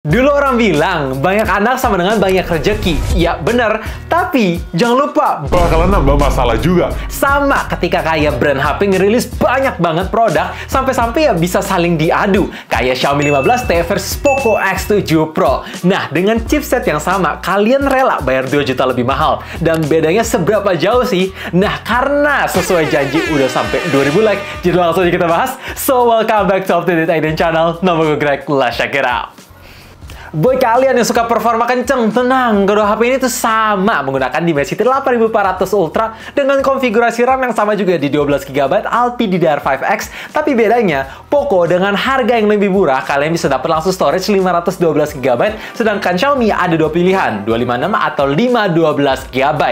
Dulu orang bilang, banyak anak sama dengan banyak rezeki. Ya bener, tapi jangan lupa bakalan nambah masalah juga. sama ketika kayak brand HP ngerilis banyak banget produk, sampai-sampai ya bisa saling diadu. Kayak Xiaomi 15T versus Poco X7 Pro. Nah, dengan chipset yang sama, kalian rela bayar 2 juta lebih mahal. Dan bedanya seberapa jauh sih? Nah, karena sesuai janji udah sampai 2000 like, jadi langsung aja kita bahas. So, welcome back to UpToDate Aiden Channel. Nama gue Greg, let's check it out. Buat kalian yang suka performa kenceng, tenang, kedua HP ini tuh sama menggunakan Dimensity 8400 Ultra dengan konfigurasi RAM yang sama juga di 12GB LPDDR5X. Tapi bedanya, Poco dengan harga yang lebih murah, kalian bisa dapat langsung storage 512GB, sedangkan Xiaomi ada dua pilihan, 256 atau 512GB.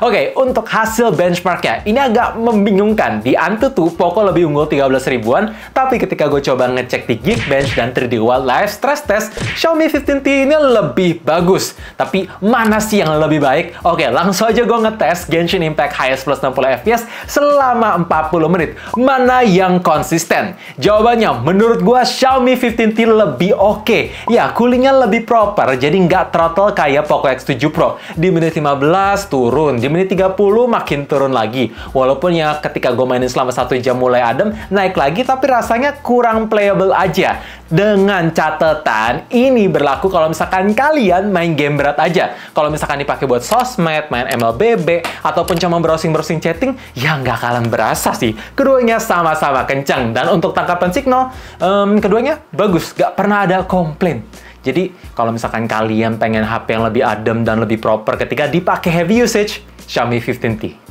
Oke, untuk hasil benchmarknya, ini agak membingungkan. Di Antutu, Poco lebih unggul 13 ribuan, tapi ketika gue coba ngecek di Geekbench dan 3D Wildlife Stress Test, Xiaomi 15T ini lebih bagus. Tapi mana sih yang lebih baik? Oke, langsung aja gue ngetes Genshin Impact Highest plus 60fps selama 40 menit. Mana yang konsisten? Jawabannya, menurut gue Xiaomi 15T lebih oke. Ya, coolingnya lebih proper, jadi nggak throttle kayak Poco X7 Pro. Di menit 15 turun, di menit 30 makin turun lagi. Walaupun ya ketika gue mainin selama 1 jam mulai adem, naik lagi, tapi rasanya kurang playable aja. Dengan catatan, ini berlaku kalau misalkan kalian main game berat aja. Kalau misalkan dipakai buat sosmed, main MLBB, ataupun cuma browsing-browsing chatting, ya nggak kalah berasa sih. Keduanya sama-sama kencang. Dan untuk tangkapan signal, keduanya bagus. Nggak pernah ada komplain. Jadi, kalau misalkan kalian pengen HP yang lebih adem dan lebih proper ketika dipakai heavy usage, Xiaomi 15T.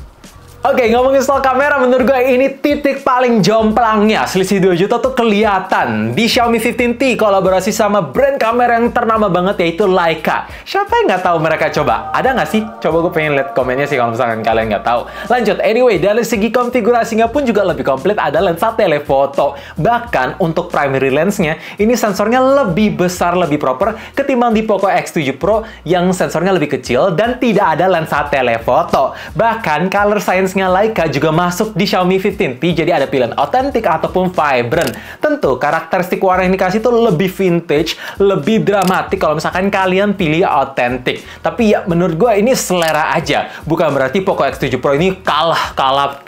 Oke, ngomongin soal kamera, menurut gue ini titik paling jomplangnya. Selisih 2 juta tuh kelihatan. Di Xiaomi 15T kolaborasi sama brand kamera yang ternama banget, yaitu Leica. Siapa yang nggak tahu mereka coba? Ada nggak sih? Coba gue pengen lihat komennya sih kalau misalkan kalian nggak tahu. Lanjut, anyway, dari segi konfigurasinya pun juga lebih komplit, ada lensa telephoto. Bahkan untuk primary lensnya, ini sensornya lebih besar, lebih proper ketimbang di Poco X7 Pro yang sensornya lebih kecil dan tidak ada lensa telephoto. Bahkan color science Leica juga masuk di Xiaomi 15T, jadi ada pilihan otentik ataupun vibrant. Tentu, karakteristik warna yang dikasih itu lebih vintage, lebih dramatik kalau misalkan kalian pilih otentik. Tapi ya, menurut gue ini selera aja. Bukan berarti Poco X7 Pro ini kalah telak.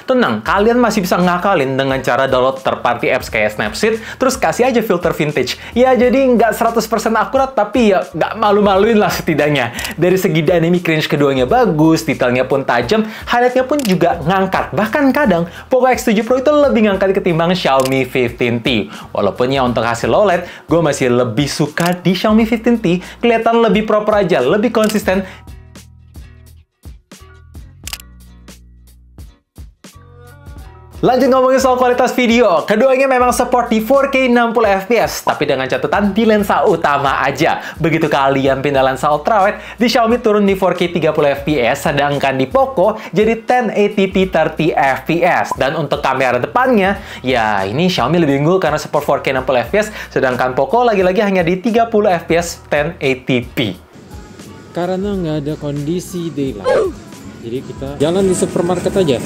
Tenang, kalian masih bisa ngakalin dengan cara download third-party apps kayak Snapseed, terus kasih aja filter vintage. Ya, jadi nggak 100% akurat, tapi ya nggak malu-maluin lah setidaknya. Dari segi dynamic range keduanya bagus, detailnya pun tajam, highlightnya pun juga ngangkat. Bahkan kadang Poco X7 Pro itu lebih ngangkat ketimbang Xiaomi 15T. Walaupun ya untuk hasil OLED, gue masih lebih suka di Xiaomi 15T. Kelihatan lebih proper aja, lebih konsisten. Lanjut ngomongin soal kualitas video. Keduanya memang support di 4K 60fps, tapi dengan catatan di lensa utama aja. Begitu kalian pindah lensa ultrawide, di Xiaomi turun di 4K 30fps, sedangkan di Poco jadi 1080p 30fps. Dan untuk kamera depannya, ya ini Xiaomi lebih unggul karena support 4K 60fps, sedangkan Poco lagi-lagi hanya di 30fps 1080p. Karena nggak ada kondisi daylight, jadi kita jalan di supermarket aja.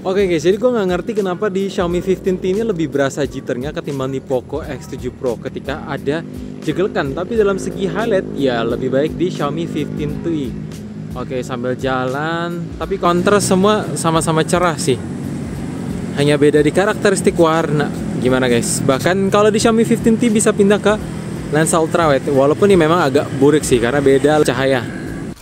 Oke guys, jadi gue nggak ngerti kenapa di Xiaomi 15T ini lebih berasa jitternya ketimbang di Poco X7 Pro ketika ada jeglekan. Tapi dalam segi highlight, ya lebih baik di Xiaomi 15T. Oke, sambil jalan, tapi contrast semua sama-sama cerah sih. Hanya beda di karakteristik warna. Gimana guys? Bahkan kalau di Xiaomi 15T bisa pindah ke lensa ultrawide, walaupun ini memang agak burik sih karena beda cahaya.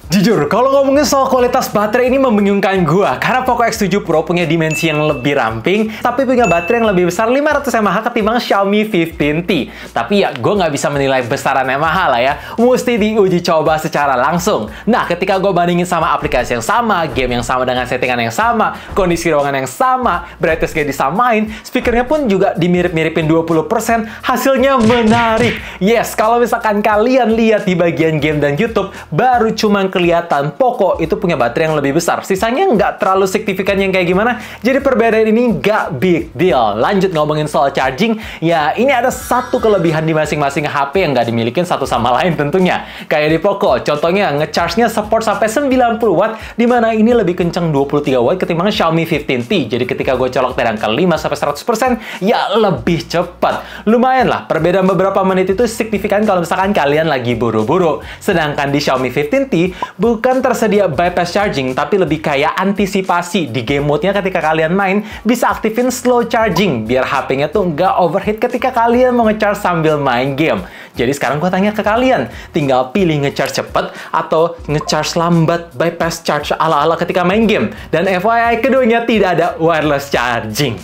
Jujur, kalau ngomongin soal kualitas baterai ini membingungkan gua. Karena Poco X7 Pro punya dimensi yang lebih ramping, tapi punya baterai yang lebih besar 500 mAh ketimbang Xiaomi 15T. Tapi ya, gua nggak bisa menilai besaran mAh lah ya. Mesti diuji coba secara langsung. Nah, ketika gua bandingin sama aplikasi yang sama, game yang sama dengan settingan yang sama, kondisi ruangan yang sama, brightness gak disamain, speakernya pun juga dimirip-miripin 20%, hasilnya menarik. Yes, kalau misalkan kalian lihat di bagian game dan YouTube, baru cuma kelihatan Poco itu punya baterai yang lebih besar. Sisanya nggak terlalu signifikan yang kayak gimana. Jadi perbedaan ini nggak big deal. Lanjut ngomongin soal charging, ya ini ada satu kelebihan di masing-masing HP yang nggak dimiliki satu sama lain tentunya. Kayak di Poco, contohnya nge-charge-nya support sampai 90 watt, di mana ini lebih kencang 23 watt ketimbang Xiaomi 15T. Jadi ketika gue colok dari angka 5-100%, ya lebih cepat. Lumayan lah, perbedaan beberapa menit itu signifikan kalau misalkan kalian lagi buru-buru. Sedangkan di Xiaomi 15T, bukan tersedia bypass charging, tapi lebih kayak antisipasi di game mode-nya ketika kalian main, bisa aktifin slow charging, biar HP-nya tuh nggak overheat ketika kalian mau nge-charge sambil main game. Jadi sekarang gue tanya ke kalian, tinggal pilih nge-charge cepet atau nge-charge lambat bypass charge ala-ala ketika main game. Dan FYI, keduanya tidak ada wireless charging.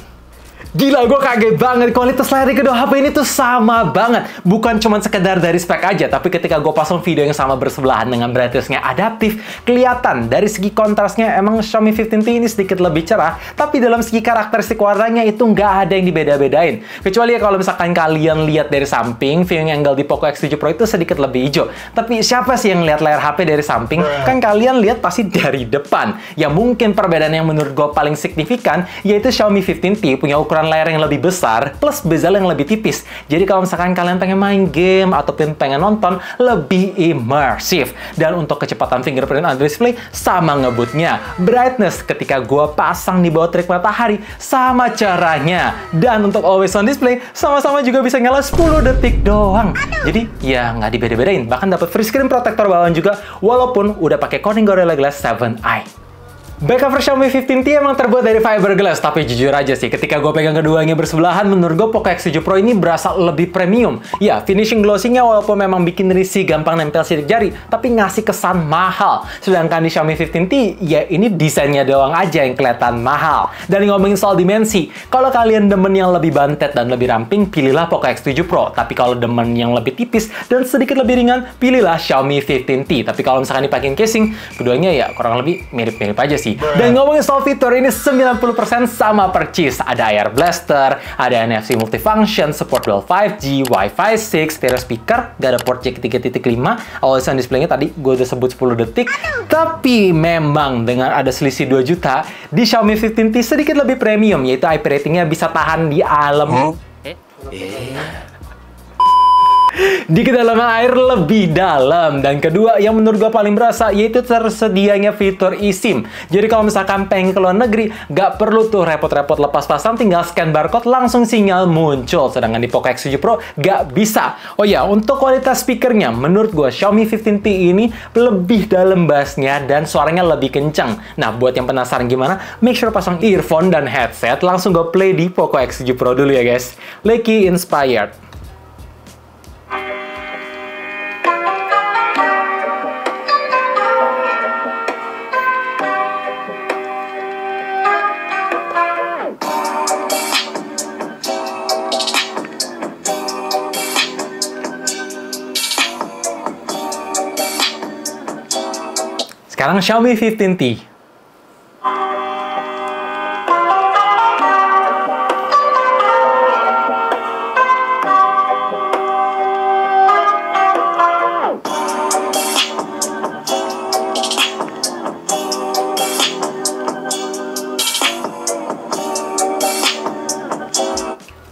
Gila, gue kaget banget. Kualitas layar di kedua HP ini tuh sama banget. Bukan cuma sekedar dari spek aja, tapi ketika gue pasang video yang sama bersebelahan dengan brightness-nya adaptif, kelihatan dari segi kontrasnya emang Xiaomi 15T ini sedikit lebih cerah, tapi dalam segi karakteristik warnanya itu nggak ada yang dibeda-bedain. Kecuali ya kalau misalkan kalian lihat dari samping, viewing angle di Poco X7 Pro itu sedikit lebih hijau. Tapi siapa sih yang lihat layar HP dari samping? Kan kalian lihat pasti dari depan. Ya mungkin perbedaan yang menurut gue paling signifikan, yaitu Xiaomi 15T punya ukuran layar yang lebih besar plus bezel yang lebih tipis. Jadi kalau misalkan kalian pengen main game ataupun pengen nonton, lebih imersif. Dan untuk kecepatan fingerprint on display sama ngebutnya. Brightness ketika gua pasang di bawah terik matahari sama caranya. Dan untuk always on display sama-sama juga bisa nyala 10 detik doang. Jadi ya nggak dibeda-bedain. Bahkan dapat free screen protector bawaan juga walaupun udah pakai Corning Gorilla Glass 7i. Back cover Xiaomi 15T emang terbuat dari fiberglass, tapi jujur aja sih, ketika gue pegang keduanya bersebelahan, menurut gue Poco X7 Pro ini berasa lebih premium. Ya, finishing glossy-nya walaupun memang bikin risih gampang nempel sidik jari, tapi ngasih kesan mahal. Sedangkan di Xiaomi 15T, ya ini desainnya doang aja yang kelihatan mahal. Dan ngomongin soal dimensi, kalau kalian demen yang lebih bantet dan lebih ramping, pilihlah Poco X7 Pro. Tapi kalau demen yang lebih tipis dan sedikit lebih ringan, pilihlah Xiaomi 15T. Tapi kalau misalkan dipakein casing, keduanya ya kurang lebih mirip-mirip aja sih. Dan ngomongin soal fitur ini 90% sama percis. Ada Air Blaster, ada NFC multifunction, support dual 5G, Wi-Fi 6, stereo speaker, gak ada port jack 3.5, always on display-nya tadi gue udah sebut 10 detik. Tapi memang dengan ada selisih 2 juta, di Xiaomi 15T sedikit lebih premium, yaitu IP ratingnya bisa tahan di alam. Di kedalaman air lebih dalam. Dan kedua yang menurut gue paling berasa yaitu tersedianya fitur eSIM. Jadi kalau misalkan pengen ke luar negeri, gak perlu tuh repot-repot lepas pasang, tinggal scan barcode langsung sinyal muncul. Sedangkan di Poco X7 Pro gak bisa. Oh ya, untuk kualitas speakernya menurut gue Xiaomi 15T ini lebih dalam bassnya dan suaranya lebih kencang. Nah buat yang penasaran gimana, make sure pasang earphone dan headset, langsung gue play di Poco X7 Pro dulu ya guys. Lucky inspired. Sekarang Xiaomi 15T.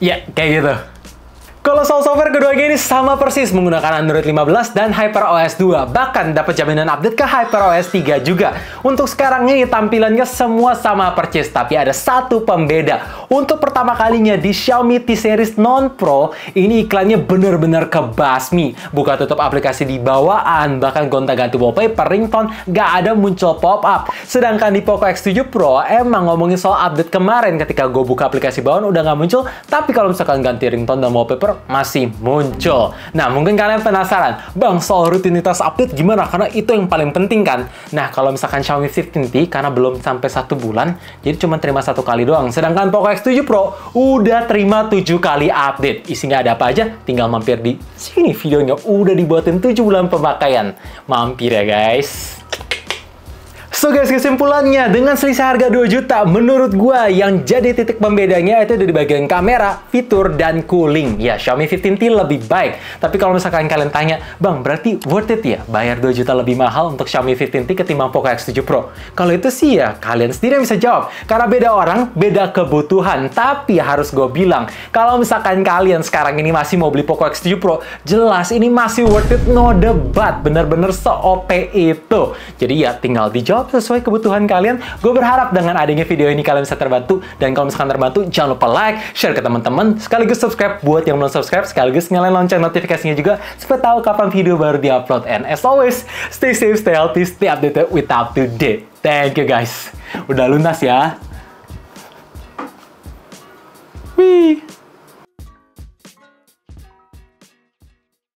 Ya, kayak gitu. Kalau soal software, keduanya ini sama persis menggunakan Android 15 dan HyperOS 2. Bahkan dapat jaminan update ke HyperOS 3 juga. Untuk sekarang ini tampilannya semua sama persis, tapi ada satu pembeda. Untuk pertama kalinya di Xiaomi T-Series Non-Pro, ini iklannya bener-bener kebasmi. Buka tutup aplikasi di bawaan, bahkan gonta-ganti wallpaper, ringtone, gak ada muncul pop-up. Sedangkan di Poco X7 Pro, emang ngomongin soal update kemarin ketika gue buka aplikasi bawaan udah gak muncul, tapi kalau misalkan ganti ringtone dan wallpaper, masih muncul. Nah, mungkin kalian penasaran, Bang, soal rutinitas update gimana? Karena itu yang paling penting kan? Nah, kalau misalkan Xiaomi 15T, karena belum sampai 1 bulan, jadi cuma terima 1 kali doang. Sedangkan Poco X7 Pro udah terima 7 kali update. Isinya ada apa aja? Tinggal mampir di sini videonya. Udah dibuatin 7 bulan pemakaian. Mampir ya guys. So guys, kesimpulannya dengan selisih harga 2 juta, menurut gua yang jadi titik pembedanya itu di bagian kamera, fitur, dan cooling. Ya, Xiaomi 15T lebih baik. Tapi kalau misalkan kalian tanya, Bang, berarti worth it ya bayar 2 juta lebih mahal untuk Xiaomi 15T ketimbang Poco X7 Pro? Kalau itu sih ya, kalian sendiri yang bisa jawab. Karena beda orang, beda kebutuhan. Tapi harus gue bilang, kalau misalkan kalian sekarang ini masih mau beli Poco X7 Pro, jelas ini masih worth it, no debat. Bener-bener se-OP itu. Jadi ya, tinggal dijawab sesuai kebutuhan kalian. Gue berharap dengan adanya video ini kalian bisa terbantu. Dan kalau misalkan terbantu, jangan lupa like, share ke teman-teman, sekaligus subscribe buat yang belum subscribe, sekaligus nyalain lonceng notifikasinya juga supaya tahu kapan video baru diupload. And as always, stay safe, stay healthy, stay updated with up to date. Thank you guys. Udah lunas ya.